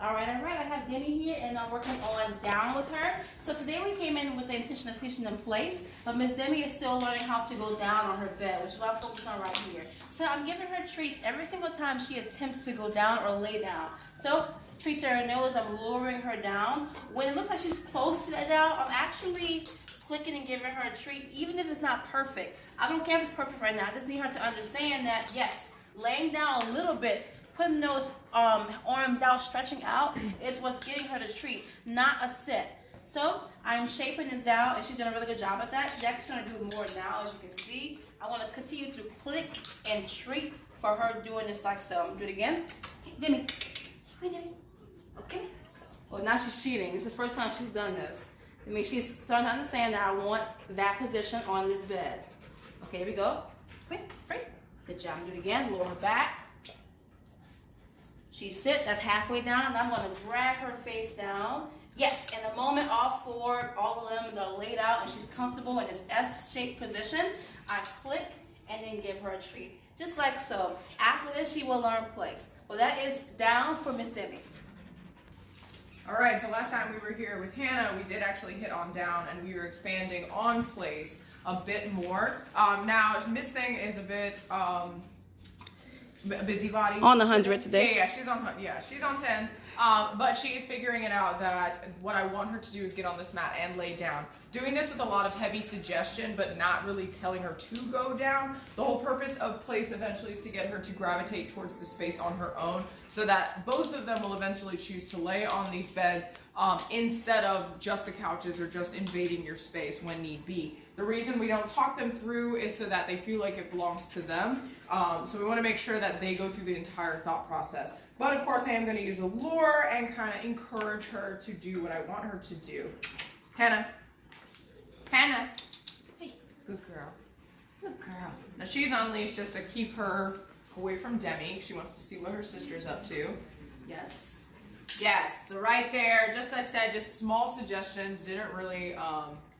All right. I have Demi here, and I'm working on down with her. So today we came in with the intention of pushing in place, but Miss Demi is still learning how to go down on her bed, which is what I'm focused on right here. So I'm giving her treats every single time she attempts to go down or lay down. So treats her nose, I'm lowering her down. When it looks like she's close to that down, I'm actually clicking and giving her a treat, even if it's not perfect. I don't care if it's perfect right now. I just need her to understand that, yes, laying down a little bit, putting those arms out, stretching out, is what's getting her the treat, not a set. So I'm shaping this down, and she's doing a really good job at that. She's actually trying to do more now, as you can see. I want to continue to click and treat for her doing this like so. I'm going to do it again. Hey, Demi. Hey, Demi. Okay. Well, now she's cheating. This is the first time she's done this. I mean, she's starting to understand that I want that position on this bed. Okay, here we go. Quick, great. Good job. Do it again. Lower her back. She sit. That's halfway down. Now I'm going to drag her face down. Yes, in the moment all the limbs are laid out and she's comfortable in this S-shaped position, I click and then give her a treat. Just like so. After this, she will learn place. Well, that is down for Miss Demi. All right, so last time we were here with Hannah, we did actually hit on down, and we were expanding on place a bit more. Now, Miss Thing is a bit busybody. On the 100 today. Yeah, she's on 10. But she is figuring it out that what I want her to do is get on this mat and lay down. Doing this with a lot of heavy suggestion, but not really telling her to go down. The whole purpose of place eventually is to get her to gravitate towards the space on her own, so that both of them will eventually choose to lay on these beds instead of just the couches or just invading your space when need be. The reason we don't talk them through is so that they feel like it belongs to them. So we want to make sure that they go through the entire thought process. But of course I am going to use a lure and kind of encourage her to do what I want her to do. Hannah. Hannah. Hey, good girl. Good girl. Now she's on leash just to keep her away from Demi. She wants to see what her sister's up to. Yes. Yes. So right there, just as I said, just small suggestions. Didn't really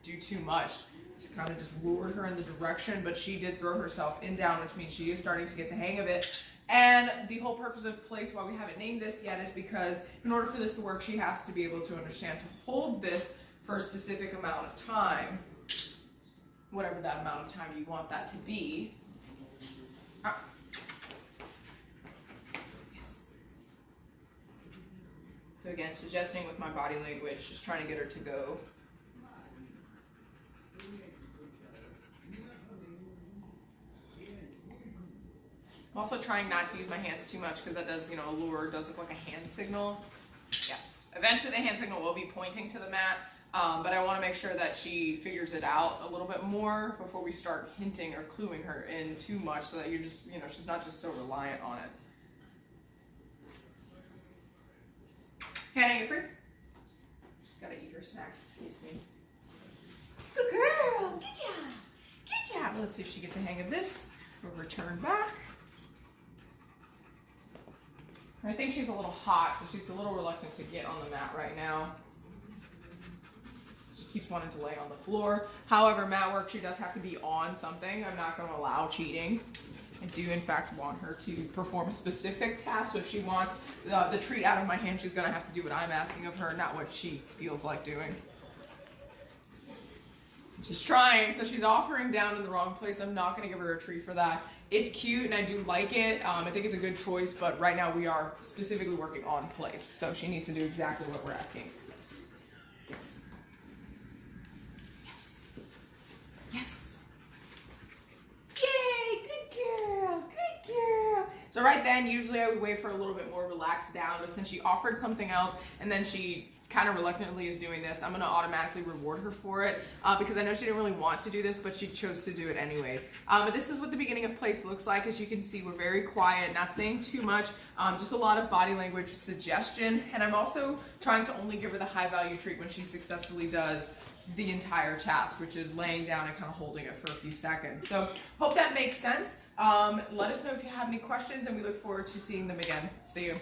do too much. Just kind of just lured her in the direction, but she did throw herself in down, which means she is starting to get the hang of it. And the whole purpose of place, why we haven't named this yet, is because in order for this to work, she has to be able to understand to hold this for a specific amount of time, whatever that amount of time you want that to be. Yes. So again, suggesting with my body language, just trying to get her to go. I'm also trying not to use my hands too much because that does, a lure does look like a hand signal. Yes. Eventually the hand signal will be pointing to the mat, but I want to make sure that she figures it out a little bit more before we start hinting or cluing her in too much, so that you're just, she's not just so reliant on it. Hannah, you free? She's got to eat her snacks, excuse me. Good girl. Good job. Good job. Let's see if she gets a hang of this. We'll return back. I think she's a little hot, so she's a little reluctant to get on the mat right now. She keeps wanting to lay on the floor. However, mat work, she does have to be on something. I'm not going to allow cheating. I do, in fact, want her to perform a specific task. So if she wants the treat out of my hand, she's going to have to do what I'm asking of her, not what she feels like doing. She's trying, so she's offering down in the wrong place. I'm not going to give her a treat for that. It's cute and I do like it. I think it's a good choice, but right now we are specifically working on place. So she needs to do exactly what we're asking. Yes. Yes. Yes. Yes. Yay, good girl, good girl. So right then, usually I would wait for a little bit more relaxed down, but since she offered something else and then she kind of reluctantly is doing this, I'm going to automatically reward her for it because I know she didn't really want to do this, but she chose to do it anyways. But this is what the beginning of place looks like. As you can see, we're very quiet, not saying too much, just a lot of body language suggestion. And I'm also trying to only give her the high value treat when she successfully does the entire task, which is laying down and kind of holding it for a few seconds. So hope that makes sense. Let us know if you have any questions, and we look forward to seeing them again. See you.